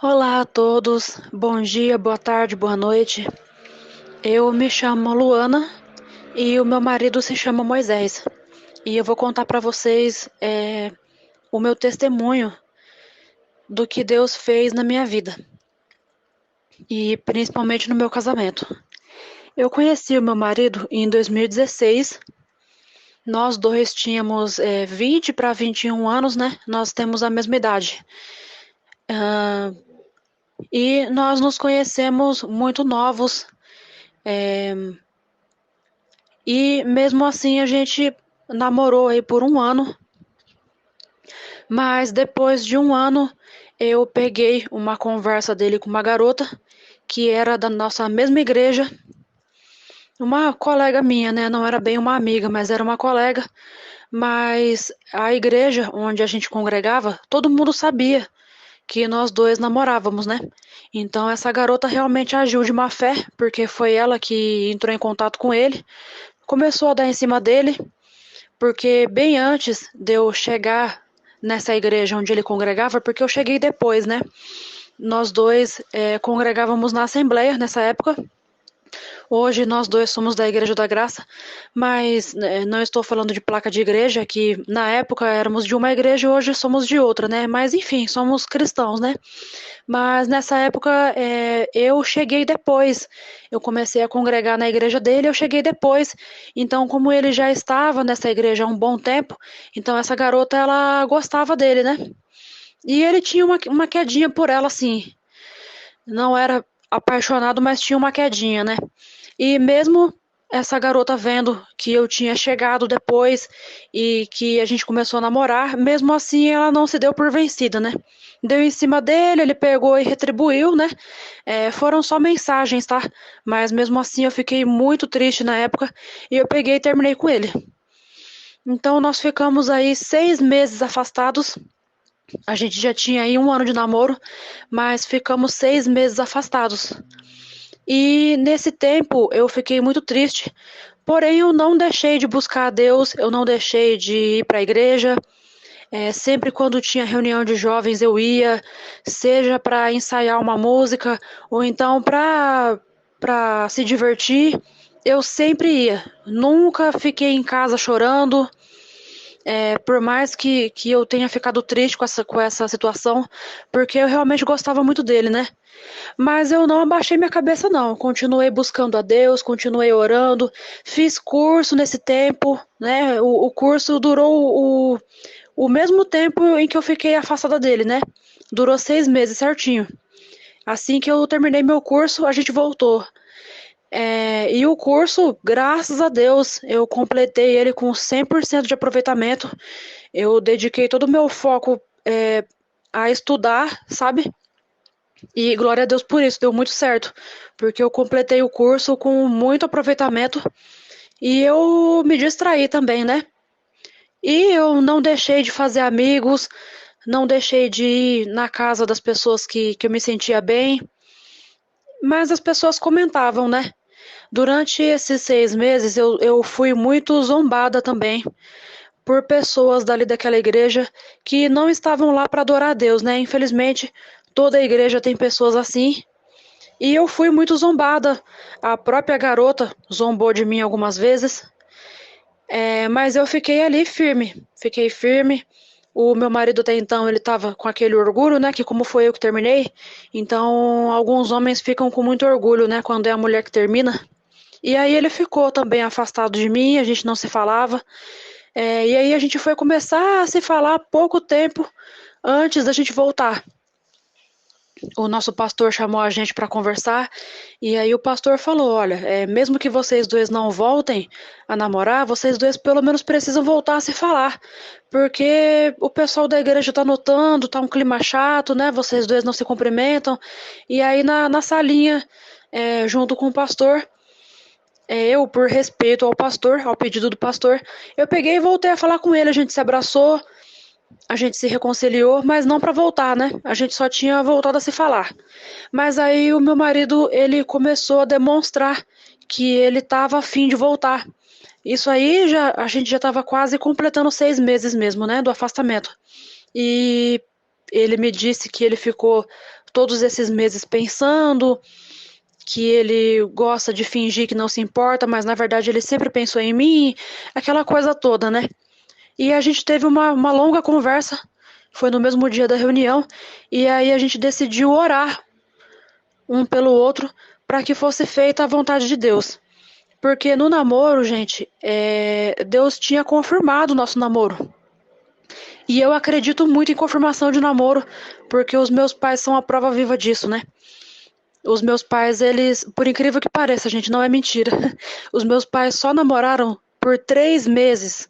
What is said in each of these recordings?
Olá a todos, bom dia, boa tarde, boa noite. Eu me chamo Luana e o meu marido se chama Moisés. E eu vou contar para vocês o meu testemunho do que Deus fez na minha vida e principalmente no meu casamento. Eu conheci o meu marido em 2016. Nós dois tínhamos 20 para 21 anos, né? Nós temos a mesma idade. Ah, e nós nos conhecemos muito novos. E mesmo assim a gente namorou aí por um ano, mas depois de um ano eu peguei uma conversa dele com uma garota que era da nossa mesma igreja, uma colega minha, né? Não era bem uma amiga, mas era uma colega. Mas a igreja onde a gente congregava, todo mundo sabia que nós dois namorávamos, né? Então essa garota realmente agiu de má fé, porque foi ela que entrou em contato com ele, começou a dar em cima dele. Porque bem antes de eu chegar nessa igreja onde ele congregava, porque eu cheguei depois, né? Nós dois congregávamos na Assembleia nessa época. Hoje nós dois somos da Igreja da Graça, mas não estou falando de placa de igreja, que na época éramos de uma igreja e hoje somos de outra, né? Mas enfim, somos cristãos, né? Mas nessa época eu cheguei depois. Eu comecei a congregar na igreja dele, eu cheguei depois. Então, como ele já estava nessa igreja há um bom tempo, então essa garota ela gostava dele, né? E ele tinha uma quedinha por ela, assim. Não era apaixonado, mas tinha uma quedinha, né? E mesmo essa garota vendo que eu tinha chegado depois e que a gente começou a namorar, mesmo assim ela não se deu por vencida, né? Deu em cima dele, ele pegou e retribuiu, né? Foram só mensagens, tá? Mas mesmo assim eu fiquei muito triste na época e eu peguei e terminei com ele. Então nós ficamos aí 6 meses afastados. A gente já tinha aí um ano de namoro, mas ficamos 6 meses afastados. E nesse tempo eu fiquei muito triste, porém eu não deixei de buscar a Deus, eu não deixei de ir para a igreja. Sempre quando tinha reunião de jovens eu ia, seja para ensaiar uma música ou então para se divertir, eu sempre ia. Nunca fiquei em casa chorando, por mais que eu tenha ficado triste com essa situação, porque eu realmente gostava muito dele, né? Mas eu não abaixei minha cabeça, não. Continuei buscando a Deus, continuei orando, fiz curso nesse tempo, né? O curso durou o mesmo tempo em que eu fiquei afastada dele, né? Durou 6 meses certinho. Assim que eu terminei meu curso, a gente voltou. E o curso, graças a Deus, eu completei ele com 100% de aproveitamento. Eu dediquei todo o meu foco a estudar, sabe? E glória a Deus por isso, deu muito certo, porque eu completei o curso com muito aproveitamento e eu me distraí também, né? E eu não deixei de fazer amigos, não deixei de ir na casa das pessoas que eu me sentia bem, mas as pessoas comentavam, né? Durante esses 6 meses eu fui muito zombada também por pessoas dali daquela igreja que não estavam lá para adorar a Deus, né? Infelizmente, toda igreja tem pessoas assim. E eu fui muito zombada. A própria garota zombou de mim algumas vezes, mas eu fiquei ali firme. Fiquei firme. O meu marido até então ele estava com aquele orgulho, né? Que como foi eu que terminei, então alguns homens ficam com muito orgulho, né? Quando é a mulher que termina. E aí ele ficou também afastado de mim, a gente não se falava. E aí a gente foi começar a se falar pouco tempo antes da gente voltar. O nosso pastor chamou a gente para conversar e aí o pastor falou: olha, mesmo que vocês dois não voltem a namorar, vocês dois pelo menos precisam voltar a se falar, porque o pessoal da igreja tá notando, tá um clima chato, né? Vocês dois não se cumprimentam. E aí na salinha, junto com o pastor, eu, por respeito ao pastor, ao pedido do pastor, eu peguei e voltei a falar com ele. A gente se abraçou, a gente se reconciliou, mas não para voltar, né? A gente só tinha voltado a se falar. Mas aí o meu marido, ele começou a demonstrar que ele estava afim de voltar. Isso aí a gente já estava quase completando 6 meses mesmo, né, do afastamento. E ele me disse que ele ficou todos esses meses pensando que ele gosta de fingir que não se importa, mas na verdade ele sempre pensou em mim, aquela coisa toda, né? E a gente teve uma longa conversa, foi no mesmo dia da reunião, e aí a gente decidiu orar um pelo outro para que fosse feita a vontade de Deus. Porque no namoro, gente, Deus tinha confirmado o nosso namoro. E eu acredito muito em confirmação de namoro, porque os meus pais são a prova viva disso, né? Os meus pais, eles, por incrível que pareça, gente, não é mentira. Os meus pais só namoraram por 3 meses.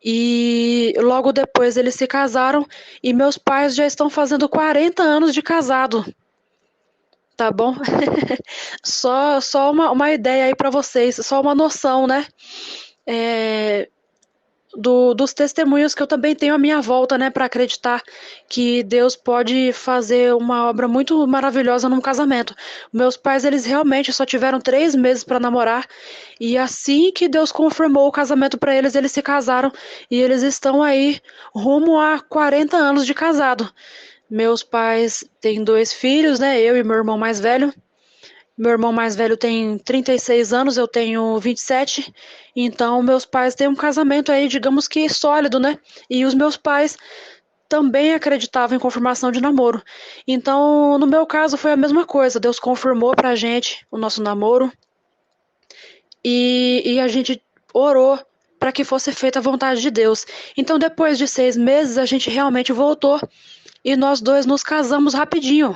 E logo depois eles se casaram e meus pais já estão fazendo 40 anos de casado, tá bom? Só uma ideia aí para vocês, só uma noção, né? É, dos testemunhos que eu também tenho à minha volta, né, para acreditar que Deus pode fazer uma obra muito maravilhosa num casamento. Meus pais, eles realmente só tiveram 3 meses para namorar e assim que Deus confirmou o casamento para eles, eles se casaram e eles estão aí rumo a 40 anos de casado. Meus pais têm 2 filhos, né, eu e meu irmão mais velho. Meu irmão mais velho tem 36 anos, eu tenho 27. Então, meus pais têm um casamento aí, digamos que sólido, né? E os meus pais também acreditavam em confirmação de namoro. Então, no meu caso, foi a mesma coisa. Deus confirmou pra gente o nosso namoro e a gente orou para que fosse feita a vontade de Deus. Então, depois de 6 meses, a gente realmente voltou e nós dois nos casamos rapidinho.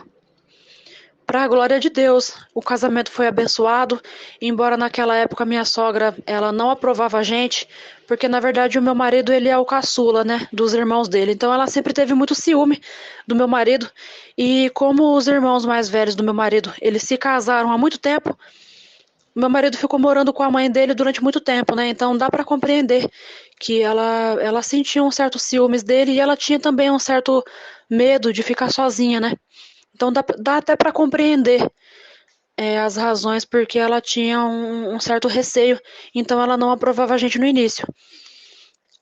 Para a glória de Deus, o casamento foi abençoado, embora naquela época minha sogra, ela não aprovava a gente, porque na verdade o meu marido, ele é o caçula, né, dos irmãos dele. Então ela sempre teve muito ciúme do meu marido, e como os irmãos mais velhos do meu marido, eles se casaram há muito tempo, meu marido ficou morando com a mãe dele durante muito tempo, né? Então dá para compreender que ela sentia um certo ciúmes dele e ela tinha também um certo medo de ficar sozinha, né? Então dá até para compreender as razões porque ela tinha um certo receio, então ela não aprovava a gente no início.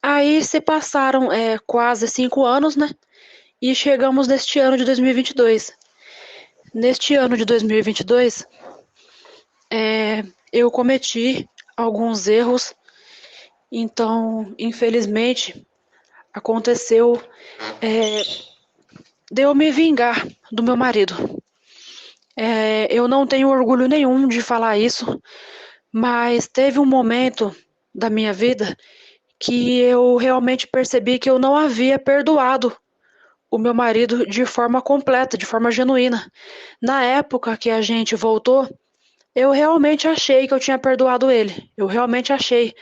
Aí se passaram quase 5 anos, né? E chegamos neste ano de 2022. Neste ano de 2022, eu cometi alguns erros, então, infelizmente, aconteceu de eu me vingar do meu marido. Eu não tenho orgulho nenhum de falar isso, mas teve um momento da minha vida que eu realmente percebi que eu não havia perdoado o meu marido de forma completa, de forma genuína. Na época que a gente voltou, eu realmente achei que eu tinha perdoado ele. Eu realmente achei,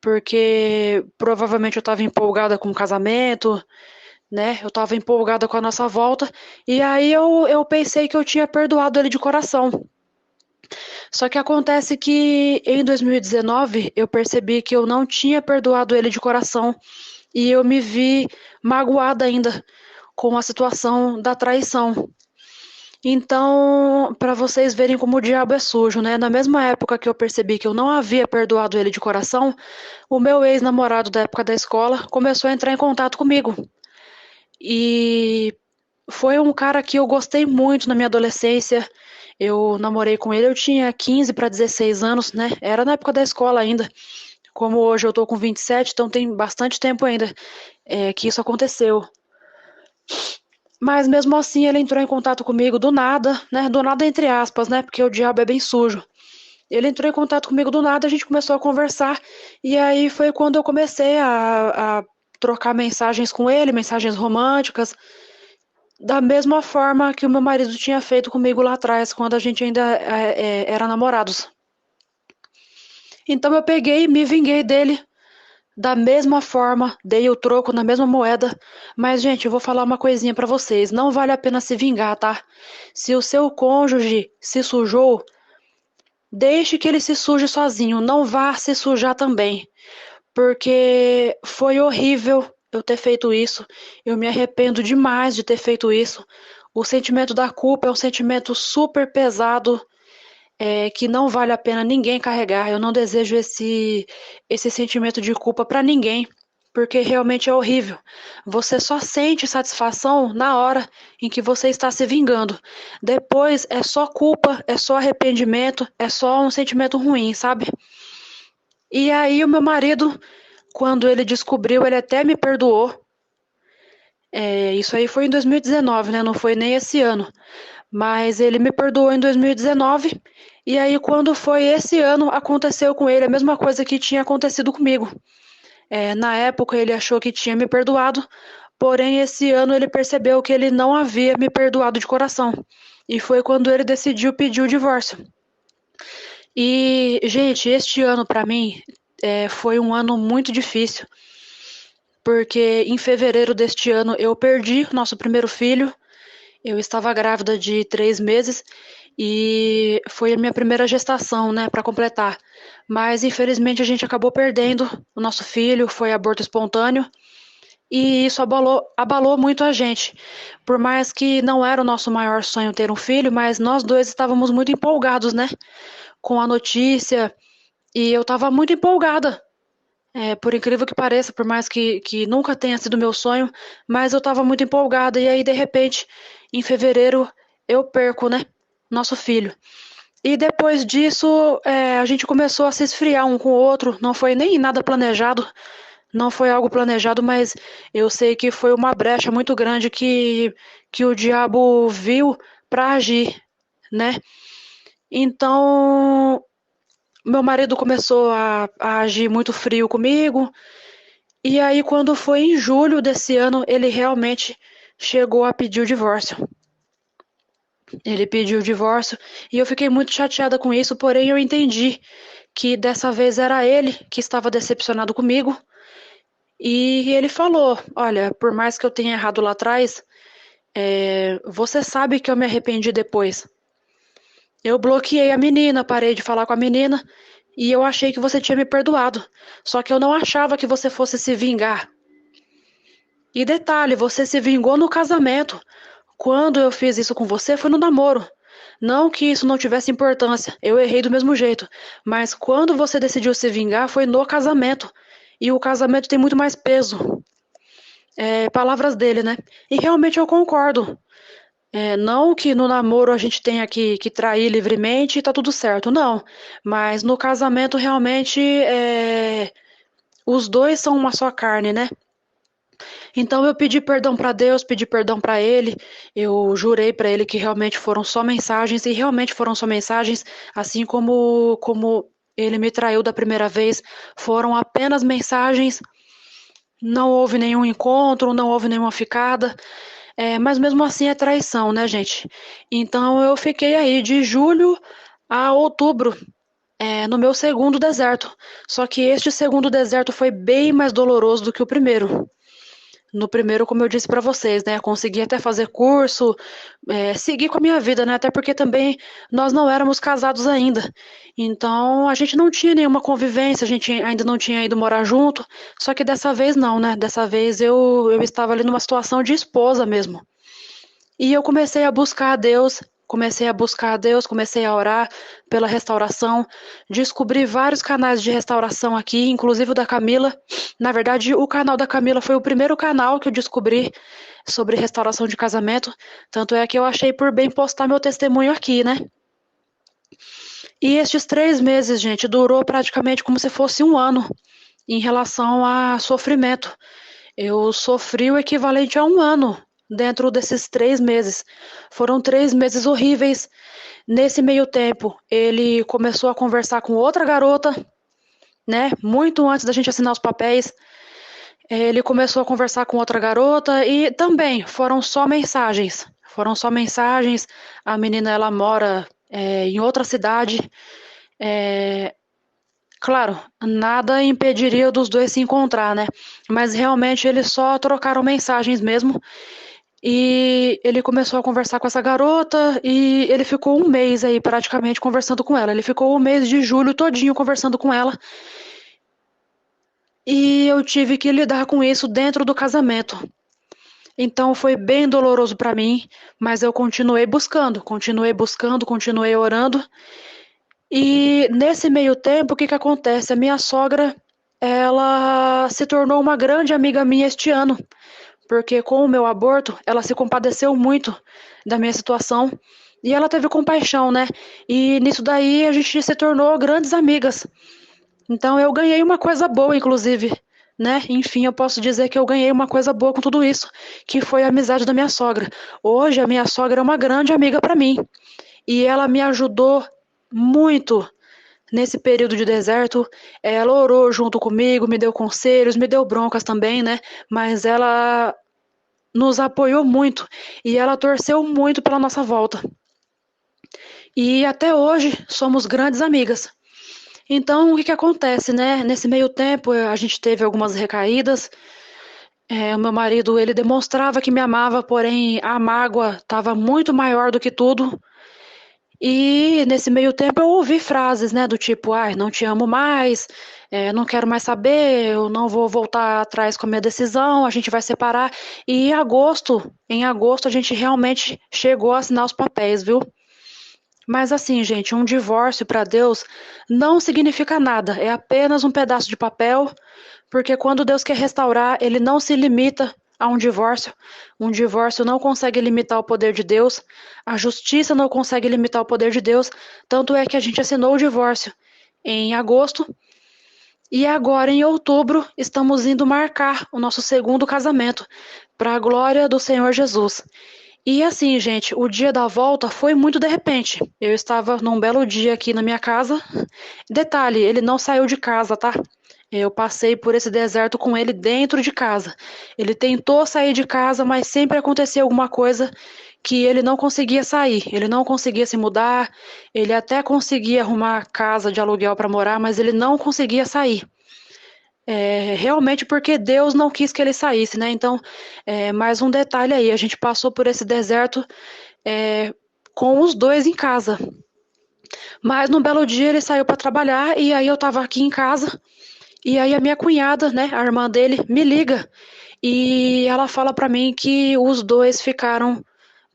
porque provavelmente eu estava empolgada com o casamento, né? Eu estava empolgada com a nossa volta, e aí eu pensei que eu tinha perdoado ele de coração. Só que acontece que em 2019 eu percebi que eu não tinha perdoado ele de coração e eu me vi magoada ainda com a situação da traição. Então, para vocês verem como o diabo é sujo, né? Na mesma época que eu percebi que eu não havia perdoado ele de coração, o meu ex-namorado da época da escola começou a entrar em contato comigo. E foi um cara que eu gostei muito na minha adolescência. Eu namorei com ele, eu tinha 15 para 16 anos, né? Era na época da escola ainda. Como hoje eu tô com 27, então tem bastante tempo ainda que isso aconteceu. Mas mesmo assim ele entrou em contato comigo do nada, né? Do nada entre aspas, né? Porque o diabo é bem sujo. Ele entrou em contato comigo do nada, a gente começou a conversar e aí foi quando eu comecei a trocar mensagens com ele, mensagens românticas, da mesma forma que o meu marido tinha feito comigo lá atrás, quando a gente ainda era namorados. Então eu peguei e me vinguei dele da mesma forma, dei o troco na mesma moeda. Mas, gente, eu vou falar uma coisinha pra vocês. Não vale a pena se vingar, tá? Se o seu cônjuge se sujou, deixe que ele se suje sozinho. Não vá se sujar também. Porque foi horrível eu ter feito isso. Eu me arrependo demais de ter feito isso. O sentimento da culpa é um sentimento super pesado, que não vale a pena ninguém carregar. Eu não desejo esse sentimento de culpa para ninguém. porque realmente é horrível. Você só sente satisfação na hora em que você está se vingando. Depois é só culpa, é só arrependimento, é só um sentimento ruim, sabe? E aí o meu marido, quando ele descobriu, ele até me perdoou. Isso aí foi em 2019, né? Não foi nem esse ano. Mas ele me perdoou em 2019. E aí, quando foi esse ano, aconteceu com ele a mesma coisa que tinha acontecido comigo. Na época, ele achou que tinha me perdoado, porém, esse ano ele percebeu que ele não havia me perdoado de coração. E foi quando ele decidiu pedir o divórcio. E, gente, este ano para mim foi um ano muito difícil, porque em fevereiro deste ano eu perdi nosso primeiro filho. Eu estava grávida de 3 meses e foi a minha primeira gestação, né, para completar. Mas infelizmente a gente acabou perdendo o nosso filho, foi aborto espontâneo. E isso abalou muito a gente. Por mais que não era o nosso maior sonho ter um filho, mas nós dois estávamos muito empolgados, né? Com a notícia. E eu estava muito empolgada. Por incrível que pareça, por mais que nunca tenha sido meu sonho, mas eu estava muito empolgada. E aí, de repente, em fevereiro, eu perco, né? Nosso filho. E depois disso, a gente começou a se esfriar um com o outro. Não foi nem nada planejado. Não foi algo planejado, mas eu sei que foi uma brecha muito grande que o diabo viu para agir, né? Então, meu marido começou a agir muito frio comigo, e aí, quando foi em julho desse ano, ele realmente chegou a pedir o divórcio. Ele pediu o divórcio e eu fiquei muito chateada com isso, porém eu entendi que dessa vez era ele que estava decepcionado comigo. E ele falou: Olha, por mais que eu tenha errado lá atrás, você sabe que eu me arrependi depois. Eu bloqueei a menina, parei de falar com a menina e eu achei que você tinha me perdoado. Só que eu não achava que você fosse se vingar. E detalhe, você se vingou no casamento. Quando eu fiz isso com você foi no namoro. Não que isso não tivesse importância, eu errei do mesmo jeito. Mas quando você decidiu se vingar foi no casamento. E o casamento tem muito mais peso. Palavras dele, né? E realmente eu concordo. Não que no namoro a gente tenha que trair livremente e tá tudo certo, não. Mas no casamento realmente os dois são uma só carne, né? Então eu pedi perdão para Deus, pedi perdão para ele, eu jurei para ele que realmente foram só mensagens, e realmente foram só mensagens, assim como ele me traiu da primeira vez, foram apenas mensagens, não houve nenhum encontro, não houve nenhuma ficada, mas mesmo assim é traição, né, gente? Então eu fiquei aí de julho a outubro, no meu segundo deserto, só que este segundo deserto foi bem mais doloroso do que o primeiro. No primeiro, como eu disse para vocês, né, consegui até fazer curso, seguir com a minha vida, né, até porque também nós não éramos casados ainda. Então, a gente não tinha nenhuma convivência, a gente ainda não tinha ido morar junto, só que dessa vez não, né, dessa vez eu estava ali numa situação de esposa mesmo. E eu comecei a buscar a Deus, comecei a orar pela restauração, descobri vários canais de restauração aqui, inclusive o da Camila. Na verdade, o canal da Camila foi o primeiro canal que eu descobri sobre restauração de casamento, tanto é que eu achei por bem postar meu testemunho aqui, né? E estes 3 meses, gente, durou praticamente como se fosse um ano em relação a sofrimento. Eu sofri o equivalente a um ano dentro desses 3 meses. Foram 3 meses horríveis. Nesse meio tempo, ele começou a conversar com outra garota, né? Muito antes da gente assinar os papéis. Ele começou a conversar com outra garota e também foram só mensagens. Foram só mensagens. A menina, ela mora em outra cidade. Claro, nada impediria dos dois se encontrar, né? Mas realmente eles só trocaram mensagens mesmo. E ele começou a conversar com essa garota e ele ficou um mês aí praticamente conversando com ela. Ele ficou o mês de julho todinho conversando com ela. E eu tive que lidar com isso dentro do casamento. Então foi bem doloroso para mim, mas eu continuei buscando, continuei orando. E nesse meio tempo, o que que acontece? A minha sogra, ela se tornou uma grande amiga minha este ano, porque com o meu aborto, ela se compadeceu muito da minha situação e ela teve compaixão, né? E nisso daí a gente se tornou grandes amigas. Então eu ganhei uma coisa boa, inclusive, né? Enfim, eu posso dizer que eu ganhei uma coisa boa com tudo isso, que foi a amizade da minha sogra. Hoje a minha sogra é uma grande amiga para mim e ela me ajudou muito nesse período de deserto. Ela orou junto comigo, me deu conselhos, me deu broncas também, né? Mas ela nos apoiou muito e ela torceu muito pela nossa volta. E até hoje somos grandes amigas. Então, o que que acontece, né? Nesse meio tempo, a gente teve algumas recaídas. O meu marido, ele demonstrava que me amava, porém a mágoa estava muito maior do que tudo. E nesse meio tempo eu ouvi frases, né, do tipo, ai, não te amo mais, não quero mais saber, eu não vou voltar atrás com a minha decisão, a gente vai separar. E em agosto a gente realmente chegou a assinar os papéis, viu? Mas assim, gente, um divórcio para Deus não significa nada, é apenas um pedaço de papel, porque quando Deus quer restaurar, ele não se limita a um divórcio. Um divórcio não consegue limitar o poder de Deus, a justiça não consegue limitar o poder de Deus, tanto é que a gente assinou o divórcio em agosto e agora em outubro estamos indo marcar o nosso segundo casamento, para a glória do Senhor Jesus. E assim, gente, o dia da volta foi muito de repente. Eu estava num belo dia aqui na minha casa. Detalhe, ele não saiu de casa, tá? Eu passei por esse deserto com ele dentro de casa. Ele tentou sair de casa, mas sempre acontecia alguma coisa que ele não conseguia sair. Ele não conseguia se mudar. Ele até conseguia arrumar casa de aluguel para morar, mas ele não conseguia sair. Realmente porque Deus não quis que ele saísse, né? Então, mais um detalhe aí, a gente passou por esse deserto com os dois em casa. Mas num belo dia ele saiu para trabalhar e aí eu estava aqui em casa e aí a minha cunhada, né, a irmã dele, me liga e ela fala para mim que os dois ficaram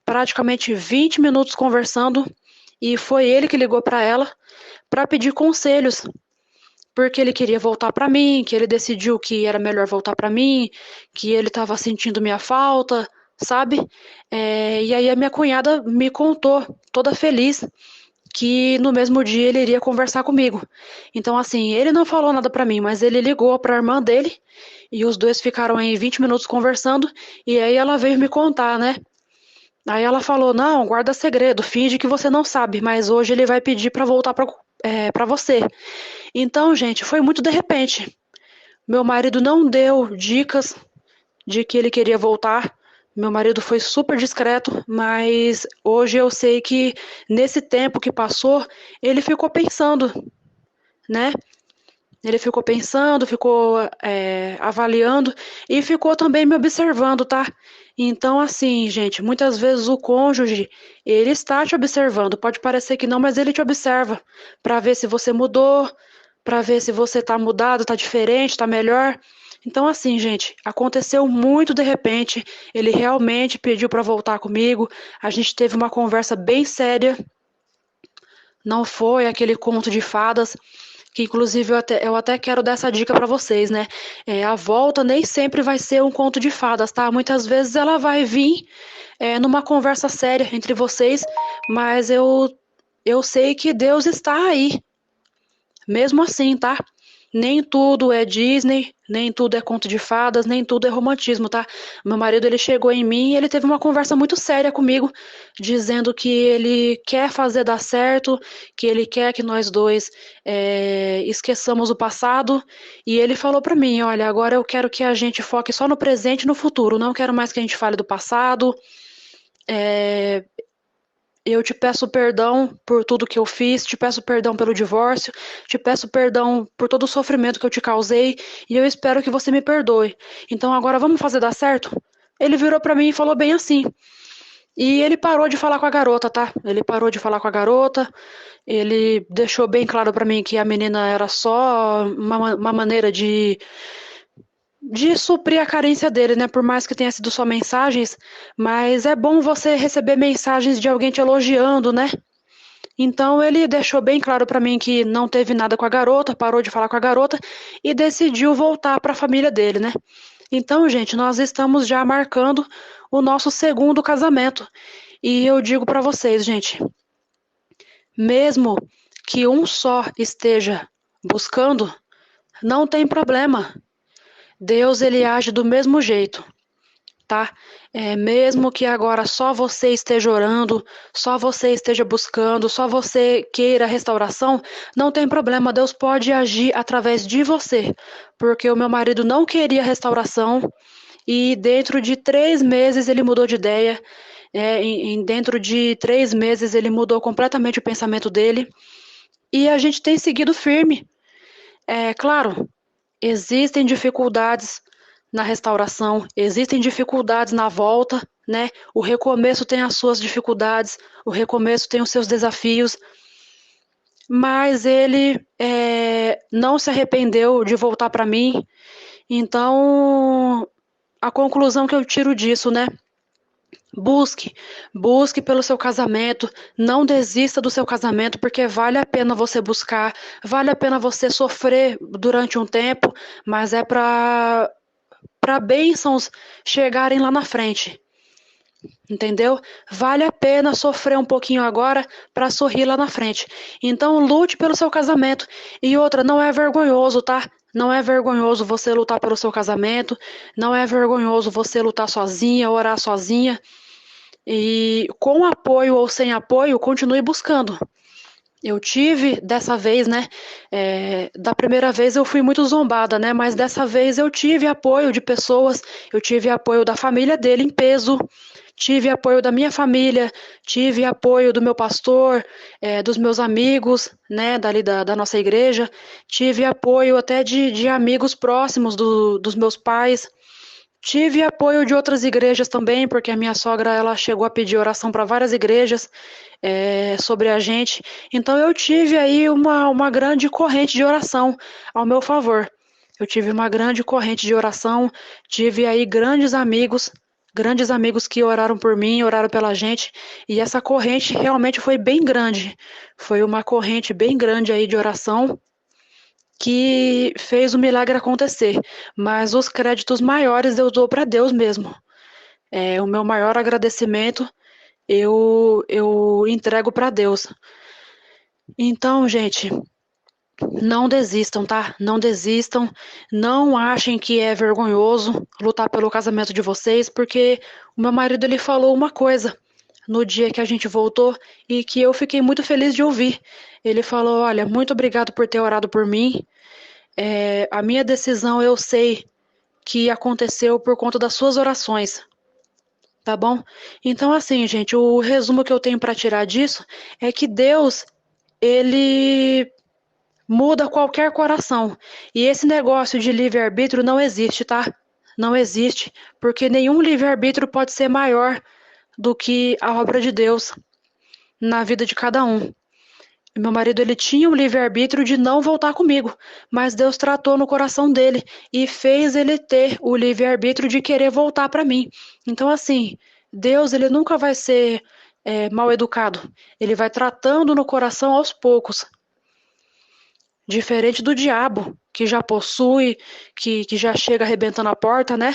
praticamente 20 minutos conversando e foi ele que ligou para ela para pedir conselhos porque ele queria voltar para mim, que ele decidiu que era melhor voltar para mim, que ele estava sentindo minha falta, sabe? E aí a minha cunhada me contou, toda feliz, que no mesmo dia ele iria conversar comigo. Então, assim, ele não falou nada para mim, mas ele ligou para a irmã dele e os dois ficaram aí 20 minutos conversando e aí ela veio me contar, né? Aí ela falou: Não, guarda segredo, finge que você não sabe, mas hoje ele vai pedir para voltar para você. Então, gente, foi muito de repente. Meu marido não deu dicas de que ele queria voltar. Meu marido foi super discreto, mas hoje eu sei que nesse tempo que passou, ele ficou pensando, né? Ele ficou pensando, ficou avaliando e ficou também me observando, tá? Então, assim, gente, muitas vezes o cônjuge, ele está te observando. Pode parecer que não, mas ele te observa para ver se você mudou, para ver se você tá mudado, tá diferente, tá melhor. Então, assim, gente, aconteceu muito de repente. Ele realmente pediu para voltar comigo. A gente teve uma conversa bem séria. Não foi aquele conto de fadas, que inclusive eu até quero dar essa dica para vocês, né? A volta nem sempre vai ser um conto de fadas, tá? Muitas vezes ela vai vir numa conversa séria entre vocês, mas eu sei que Deus está aí, mesmo assim, tá? Nem tudo é Disney, nem tudo é conto de fadas, nem tudo é romantismo, tá? Meu marido, ele chegou em mim e ele teve uma conversa muito séria comigo, dizendo que ele quer fazer dar certo, que ele quer que nós dois esqueçamos o passado, e ele falou pra mim, olha, agora eu quero que a gente foque só no presente e no futuro, não quero mais que a gente fale do passado, é, eu te peço perdão por tudo que eu fiz, te peço perdão pelo divórcio, te peço perdão por todo o sofrimento que eu te causei e eu espero que você me perdoe. Então agora vamos fazer dar certo? Ele virou pra mim e falou bem assim. E ele parou de falar com a garota, tá? Ele parou de falar com a garota. Ele deixou bem claro pra mim que a menina era só uma maneira de suprir a carência dele, né? Por mais que tenha sido só mensagens, mas é bom você receber mensagens de alguém te elogiando, né? Então ele deixou bem claro para mim que não teve nada com a garota, parou de falar com a garota e decidiu voltar para a família dele, né? Então, gente, nós estamos já marcando o nosso segundo casamento. E eu digo para vocês, gente, mesmo que um só esteja buscando, não tem problema. Deus ele age do mesmo jeito, tá? Mesmo que agora só você esteja orando, só você esteja buscando, só você queira restauração, não tem problema, Deus pode agir através de você, porque o meu marido não queria restauração e dentro de 3 meses ele mudou de ideia, dentro de 3 meses ele mudou completamente o pensamento dele e a gente tem seguido firme. É claro, existem dificuldades na restauração, existem dificuldades na volta, né? O recomeço tem as suas dificuldades, o recomeço tem os seus desafios, mas ele não se arrependeu de voltar para mim. Então, a conclusão que eu tiro disso, né? Busque pelo seu casamento, não desista do seu casamento, porque vale a pena você buscar, vale a pena você sofrer durante um tempo, mas é para bênçãos chegarem lá na frente, entendeu? Vale a pena sofrer um pouquinho agora para sorrir lá na frente. Então lute pelo seu casamento. E outra, não é vergonhoso, tá? Não é vergonhoso você lutar pelo seu casamento, não é vergonhoso você lutar sozinha, orar sozinha. E com apoio ou sem apoio, continue buscando. Eu tive dessa vez, né? Da primeira vez eu fui muito zombada, né? Mas dessa vez eu tive apoio de pessoas, eu tive apoio da família dele em peso, tive apoio da minha família, tive apoio do meu pastor, dos meus amigos, né? Dali da nossa igreja, tive apoio até de amigos próximos dos meus pais. Tive apoio de outras igrejas também, porque a minha sogra ela chegou a pedir oração para várias igrejas sobre a gente. Então eu tive aí uma grande corrente de oração ao meu favor. Eu tive uma grande corrente de oração, tive aí grandes amigos que oraram por mim, oraram pela gente, e essa corrente realmente foi bem grande. Foi uma corrente bem grande aí de oração que fez o milagre acontecer, mas os créditos maiores eu dou para Deus mesmo. O meu maior agradecimento eu entrego para Deus. Então, gente, não desistam, tá? Não desistam, não achem que é vergonhoso lutar pelo casamento de vocês, porque o meu marido ele falou uma coisa no dia que a gente voltou e que eu fiquei muito feliz de ouvir. Ele falou: "Olha, muito obrigado por ter orado por mim. A minha decisão eu sei que aconteceu por conta das suas orações, tá bom? Então, assim, gente, o resumo que eu tenho para tirar disso é que Deus, ele muda qualquer coração. E esse negócio de livre-arbítrio não existe, tá? Não existe, porque nenhum livre-arbítrio pode ser maior do que a obra de Deus na vida de cada um. Meu marido ele tinha o livre-arbítrio de não voltar comigo, mas Deus tratou no coração dele e fez ele ter o livre-arbítrio de querer voltar para mim. Então, assim, Deus ele nunca vai ser mal educado. Ele vai tratando no coração aos poucos. Diferente do diabo, que já possui, que já chega arrebentando a porta, né?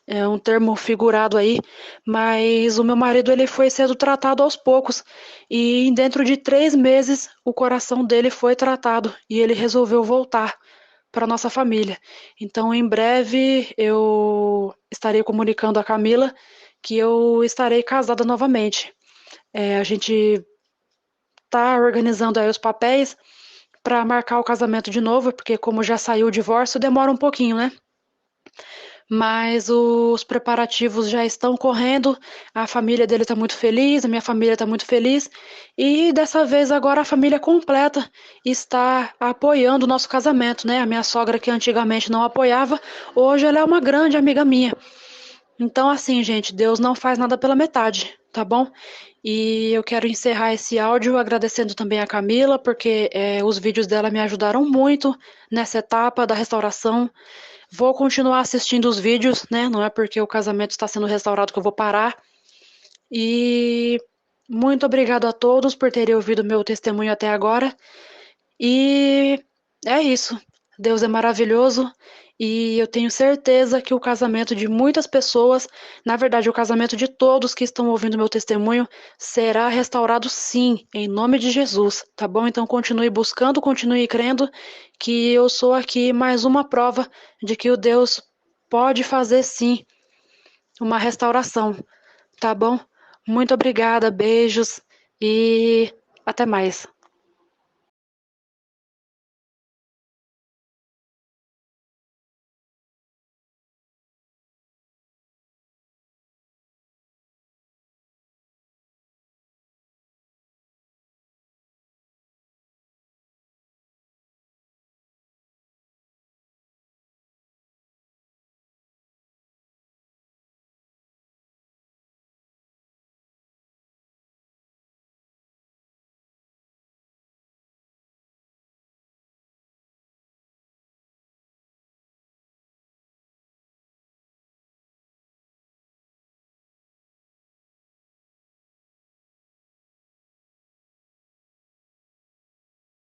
É um termo figurado aí. Mas o meu marido ele foi sendo tratado aos poucos. E dentro de 3 meses o coração dele foi tratado e ele resolveu voltar para nossa família. Então, em breve eu estarei comunicando a Camila que eu estarei casada novamente. A gente está organizando aí os papéis para marcar o casamento de novo, porque como já saiu o divórcio, demora um pouquinho, né? Mas os preparativos já estão correndo, a família dele está muito feliz, a minha família está muito feliz, e dessa vez agora a família completa está apoiando o nosso casamento, né? A minha sogra, que antigamente não apoiava, hoje ela é uma grande amiga minha. Então, assim, gente, Deus não faz nada pela metade, tá bom? E eu quero encerrar esse áudio agradecendo também a Camila, porque os vídeos dela me ajudaram muito nessa etapa da restauração. Vou continuar assistindo os vídeos, né? Não é porque o casamento está sendo restaurado que eu vou parar. E Muito obrigado a todos por terem ouvido meu testemunho até agora. E é isso. Deus é maravilhoso e eu tenho certeza que o casamento de muitas pessoas, na verdade, o casamento de todos que estão ouvindo meu testemunho, será restaurado sim, em nome de Jesus, tá bom? Então continue buscando, continue crendo que eu sou aqui mais uma prova de que o Deus pode fazer sim uma restauração, tá bom? Muito obrigada, beijos e até mais.